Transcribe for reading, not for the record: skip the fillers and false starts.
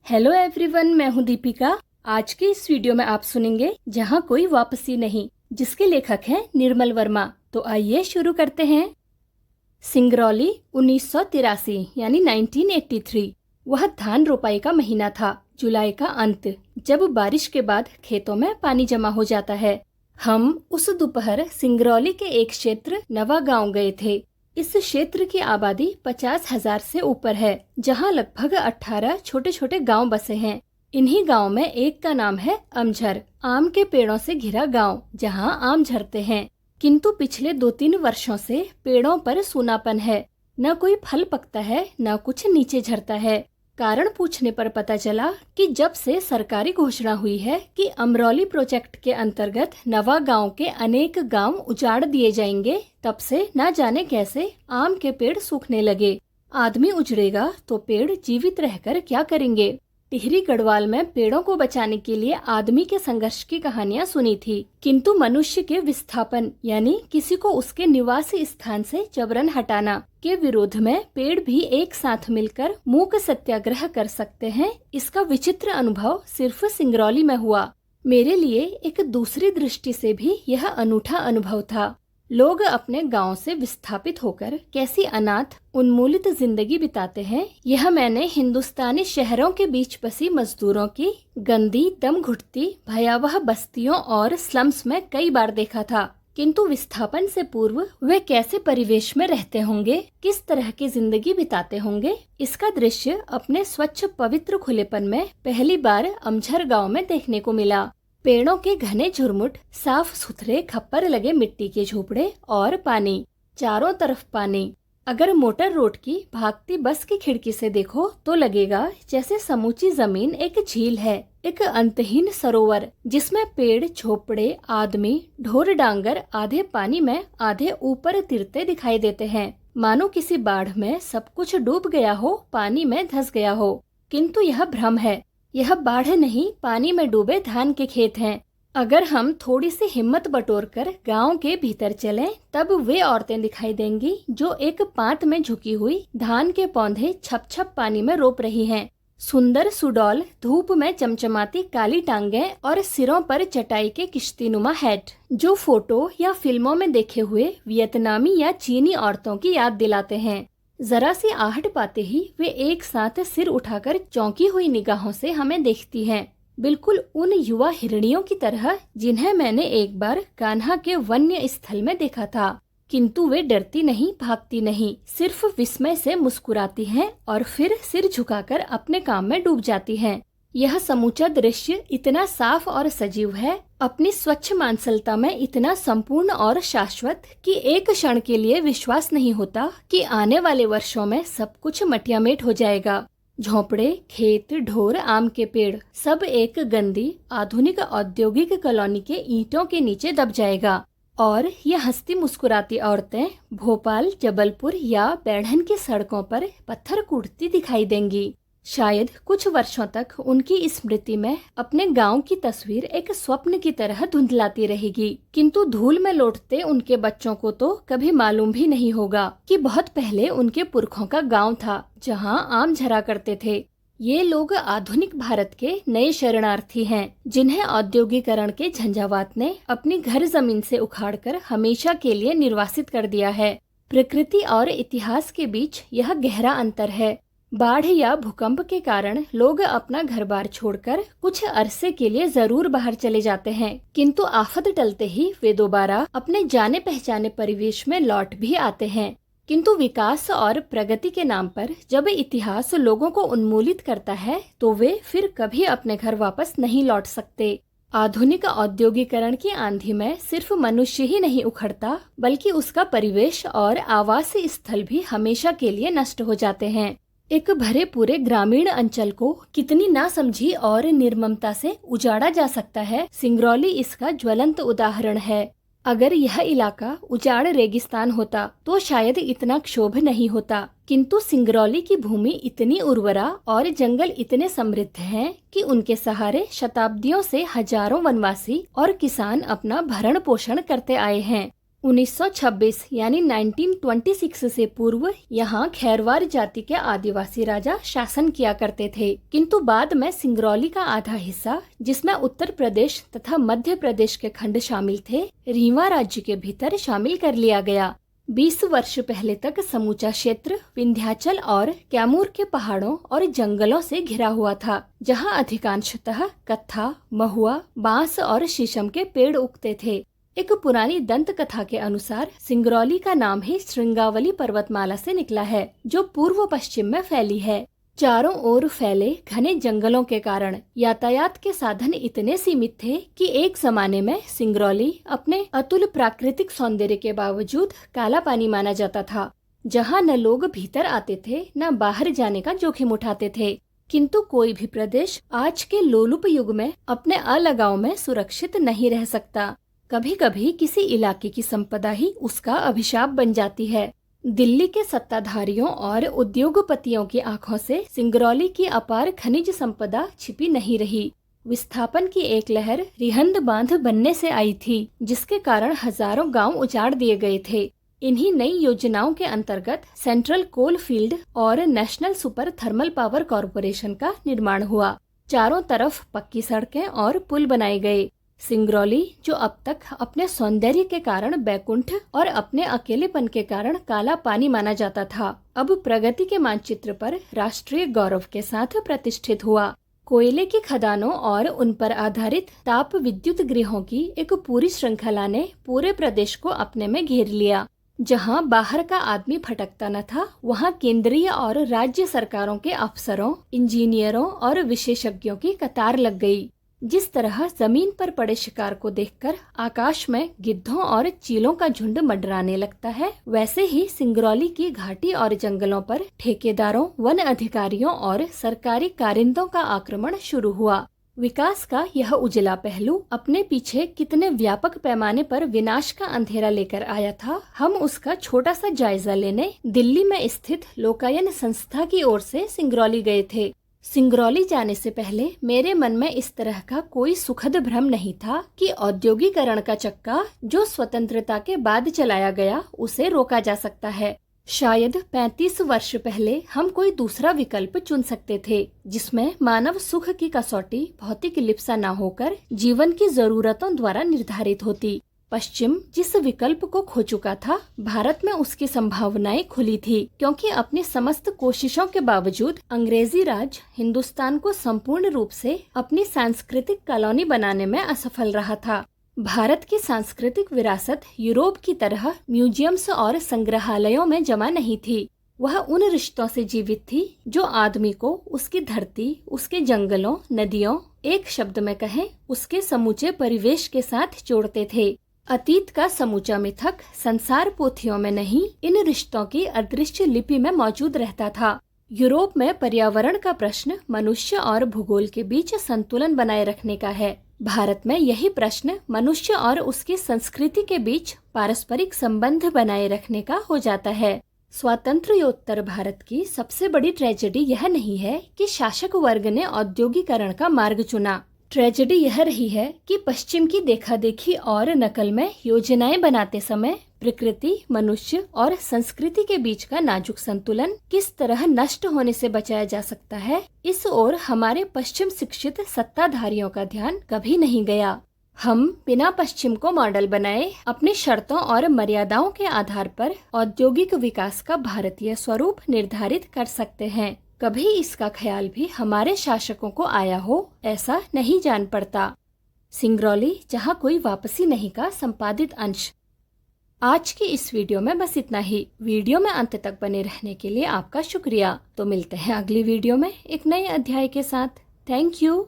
Hello everyone, मैं हूं दीपिका। आज के इस वीडियो में आप सुनेंगे जहां कोई वापसी नहीं, जिसके लेखक हैं निर्मल वर्मा। तो आइए शुरू करते हैं। सिंगरौली 1983 यानी 1983। वह धान रोपाई का महीना था, जुलाई का अंत, जब बारिश के बाद खेतों में पानी जमा हो जाता है। हम उस दोपहर सिंगरौली के एक क्षेत्र नवा गांव गए थे। इस क्षेत्र की आबादी 50,000 से ऊपर है, जहां लगभग 18 छोटे छोटे गांव बसे हैं। इन्हीं गांव में एक का नाम है अमझर, आम के पेड़ों से घिरा गांव, जहां आम झरते हैं। किंतु पिछले 2-3 वर्षों से पेड़ों पर सूनापन है। न कोई फल पकता है, न कुछ नीचे झरता है। कारण पूछने पर पता चला कि जब से सरकारी घोषणा हुई है कि अमरौली प्रोजेक्ट के अंतर्गत नवा गांव के अनेक गांव उजाड़ दिए जाएंगे, तब से न जाने कैसे आम के पेड़ सूखने लगे। आदमी उजड़ेगा तो पेड़ जीवित रहकर क्या करेंगे। टिहरी गढ़वाल में पेड़ों को बचाने के लिए आदमी के संघर्ष की कहानियां सुनी थी, किंतु मनुष्य के विस्थापन यानी किसी को उसके निवासी स्थान से जबरन हटाना के विरोध में पेड़ भी एक साथ मिलकर मूक सत्याग्रह कर सकते हैं। इसका विचित्र अनुभव सिर्फ सिंगरौली में हुआ। मेरे लिए एक दूसरी दृष्टि से भी यह अनूठा अनुभव था। लोग अपने गांव से विस्थापित होकर कैसी अनाथ उन्मूलित जिंदगी बिताते हैं, यह मैंने हिंदुस्तानी शहरों के बीच बसी मजदूरों की गंदी, दम घुटती, भयावह बस्तियों और स्लम्स में कई बार देखा था। किंतु विस्थापन से पूर्व वे कैसे परिवेश में रहते होंगे, किस तरह की जिंदगी बिताते होंगे, इसका दृश्य अपने स्वच्छ पवित्र खुलेपन में पहली बार अमझर गांव में देखने को मिला। पेड़ों के घने झुरमुट, साफ सुथरे खप्पर लगे मिट्टी के झोपड़े और पानी, चारों तरफ पानी। अगर मोटर रोड की भागती बस की खिड़की से देखो तो लगेगा जैसे समूची जमीन एक झील है, एक अंतहीन सरोवर, जिसमें पेड़, झोपड़े, आदमी, ढोर डांगर आधे पानी में आधे ऊपर तिरते दिखाई देते हैं। मानो किसी बाढ़ में सब कुछ डूब गया हो, पानी में धंस गया हो। किंतु यह भ्रम है। यह बाढ़ नहीं, पानी में डूबे धान के खेत हैं। अगर हम थोड़ी सी हिम्मत बटोरकर गांव के भीतर चलें, तब वे औरतें दिखाई देंगी जो एक पात में झुकी हुई धान के पौधे छप छप पानी में रोप रही हैं। सुंदर सुडौल, धूप में चमचमाती काली टांगें और सिरों पर चटाई के किश्तीनुमा हैट, जो फोटो या फिल्मों में देखे हुए वियतनामी या चीनी औरतों की याद दिलाते हैं। जरा सी आहट पाते ही वे एक साथ सिर उठाकर चौंकी हुई निगाहों से हमें देखती हैं, बिल्कुल उन युवा हिरणियों की तरह जिन्हें मैंने एक बार कान्हा के वन्य स्थल में देखा था। किंतु वे डरती नहीं, भागती नहीं, सिर्फ विस्मय से मुस्कुराती हैं और फिर सिर झुकाकर अपने काम में डूब जाती हैं। यह समूचा दृश्य इतना साफ और सजीव है, अपनी स्वच्छ मांसलता में इतना संपूर्ण और शाश्वत कि एक क्षण के लिए विश्वास नहीं होता कि आने वाले वर्षों में सब कुछ मटियामेट हो जाएगा। झोंपड़े, खेत, ढोर, आम के पेड़, सब एक गंदी आधुनिक औद्योगिक कॉलोनी के ईंटों के नीचे दब जाएगा। और ये हंसती मुस्कुराती औरतें भोपाल, जबलपुर या बैढ़न की सड़कों पर पत्थर कूटती दिखाई देंगी। शायद कुछ वर्षों तक उनकी स्मृति में अपने गांव की तस्वीर एक स्वप्न की तरह धुंधलाती रहेगी। किंतु धूल में लौटते उनके बच्चों को तो कभी मालूम भी नहीं होगा कि बहुत पहले उनके पुरखों का गांव था, जहां आम झरा करते थे। ये लोग आधुनिक भारत के नए शरणार्थी हैं, जिन्हें औद्योगिकरण के झंझावात ने अपनी घर जमीन से उखाड़कर हमेशा के लिए निर्वासित कर दिया है। प्रकृति और इतिहास के बीच यह गहरा अंतर है। बाढ़ या भूकंप के कारण लोग अपना घर बार छोड़कर कुछ अरसे के लिए जरूर बाहर चले जाते हैं, किंतु आफत टलते ही वे दोबारा अपने जाने पहचाने परिवेश में लौट भी आते हैं। किंतु विकास और प्रगति के नाम पर जब इतिहास लोगों को उन्मूलित करता है, तो वे फिर कभी अपने घर वापस नहीं लौट सकते। आधुनिक औद्योगिकरण की आंधी में सिर्फ मनुष्य ही नहीं उखड़ता, बल्कि उसका परिवेश और आवासीय स्थल भी हमेशा के लिए नष्ट हो जाते हैं। एक भरे पूरे ग्रामीण अंचल को कितनी नासमझी और निर्ममता से उजाड़ा जा सकता है, सिंगरौली इसका ज्वलंत उदाहरण है। अगर यह इलाका उजाड़ रेगिस्तान होता तो शायद इतना क्षोभ नहीं होता, किंतु सिंगरौली की भूमि इतनी उर्वरा और जंगल इतने समृद्ध हैं कि उनके सहारे शताब्दियों से हजारों वनवासी और किसान अपना भरण पोषण करते आए हैं। 1926 यानी 1926 से पूर्व यहाँ खैरवार जाति के आदिवासी राजा शासन किया करते थे, किंतु बाद में सिंगरौली का आधा हिस्सा, जिसमें उत्तर प्रदेश तथा मध्य प्रदेश के खंड शामिल थे, रीवा राज्य के भीतर शामिल कर लिया गया। 20 वर्ष पहले तक समूचा क्षेत्र विंध्याचल और कैमूर के पहाड़ों और जंगलों से घिरा हुआ था, जहाँ अधिकांशतः कत्था, महुआ, बांस और शीशम के पेड़ उगते थे। एक पुरानी दंत कथा के अनुसार सिंगरौली का नाम ही श्रृंगावली पर्वतमाला से निकला है, जो पूर्व पश्चिम में फैली है। चारों ओर फैले घने जंगलों के कारण यातायात के साधन इतने सीमित थे कि एक जमाने में सिंगरौली अपने अतुल प्राकृतिक सौंदर्य के बावजूद काला पानी माना जाता था, जहां न लोग भीतर आते थे न बाहर जाने का जोखिम उठाते थे। किंतु कोई भी प्रदेश आज के लोलुप युग में अपने अलगाव में सुरक्षित नहीं रह सकता। कभी कभी किसी इलाके की संपदा ही उसका अभिशाप बन जाती है। दिल्ली के सत्ताधारियों और उद्योगपतियों की आंखों से सिंगरौली की अपार खनिज संपदा छिपी नहीं रही। विस्थापन की एक लहर रिहंद बांध बनने से आई थी, जिसके कारण हजारों गांव उजाड़ दिए गए थे। इन्हीं नई योजनाओं के अंतर्गत सेंट्रल कोल फील्ड और national super thermal power corporation का निर्माण हुआ। चारों तरफ पक्की सड़कें और पुल बनाए गए। सिंगरौली, जो अब तक अपने सौंदर्य के कारण बैकुंठ और अपने अकेलेपन के कारण काला पानी माना जाता था, अब प्रगति के मानचित्र पर राष्ट्रीय गौरव के साथ प्रतिष्ठित हुआ। कोयले की खदानों और उन पर आधारित ताप विद्युत गृहों की एक पूरी श्रृंखला ने पूरे प्रदेश को अपने में घेर लिया। जहां बाहर का आदमी भटकता न था, वहां केंद्रीय और राज्य सरकारों के अफसरों, इंजीनियरों और विशेषज्ञों की कतार लग गई। जिस तरह जमीन पर पड़े शिकार को देखकर आकाश में गिद्धों और चीलों का झुंड मंडराने लगता है, वैसे ही सिंगरौली की घाटी और जंगलों पर ठेकेदारों, वन अधिकारियों और सरकारी कारिंदों का आक्रमण शुरू हुआ। विकास का यह उजला पहलू अपने पीछे कितने व्यापक पैमाने पर विनाश का अंधेरा लेकर आया था, हम उसका छोटा सा जायजा लेने दिल्ली में स्थित लोकायन संस्था की ओर से सिंगरौली गए थे। सिंगरौली जाने से पहले मेरे मन में इस तरह का कोई सुखद भ्रम नहीं था कि औद्योगिकरण का चक्का, जो स्वतंत्रता के बाद चलाया गया, उसे रोका जा सकता है। शायद 35 वर्ष पहले हम कोई दूसरा विकल्प चुन सकते थे, जिसमें मानव सुख की कसौटी भौतिक लिप्सा न होकर जीवन की जरूरतों द्वारा निर्धारित होती। पश्चिम जिस विकल्प को खो चुका था, भारत में उसकी संभावनाएं खुली थी, क्योंकि अपनी समस्त कोशिशों के बावजूद अंग्रेजी राज हिंदुस्तान को संपूर्ण रूप से अपनी सांस्कृतिक कॉलोनी बनाने में असफल रहा था। भारत की सांस्कृतिक विरासत यूरोप की तरह म्यूजियम्स और संग्रहालयों में जमा नहीं थी। वह उन रिश्तों से जीवित थी जो आदमी को उसकी धरती, उसके जंगलों, नदियों, एक शब्द में कहें उसके समूचे परिवेश के साथ जोड़ते थे। अतीत का समूचा मिथक संसार पोथियों में नहीं, इन रिश्तों की अदृश्य लिपि में मौजूद रहता था। यूरोप में पर्यावरण का प्रश्न मनुष्य और भूगोल के बीच संतुलन बनाए रखने का है। भारत में यही प्रश्न मनुष्य और उसकी संस्कृति के बीच पारस्परिक संबंध बनाए रखने का हो जाता है। स्वातंत्र्योत्तर भारत की सबसे बड़ी ट्रेजेडी यह नहीं है कि शासक वर्ग ने औद्योगिकरण का मार्ग चुना। ट्रेजेडी यह रही है कि पश्चिम की देखा देखी और नकल में योजनाएं बनाते समय प्रकृति, मनुष्य और संस्कृति के बीच का नाजुक संतुलन किस तरह नष्ट होने से बचाया जा सकता है, इस ओर हमारे पश्चिम शिक्षित सत्ताधारियों का ध्यान कभी नहीं गया। हम बिना पश्चिम को मॉडल बनाए अपनी शर्तों और मर्यादाओं के आधार पर औद्योगिक विकास का भारतीय स्वरूप निर्धारित कर सकते हैं। कभी इसका ख्याल भी हमारे शासकों को आया हो, ऐसा नहीं जान पड़ता। सिंगरौली जहाँ कोई वापसी नहीं का संपादित अंश। आज की इस वीडियो में बस इतना ही। वीडियो में अंत तक बने रहने के लिए आपका शुक्रिया। तो मिलते हैं अगली वीडियो में एक नए अध्याय के साथ। Thank you.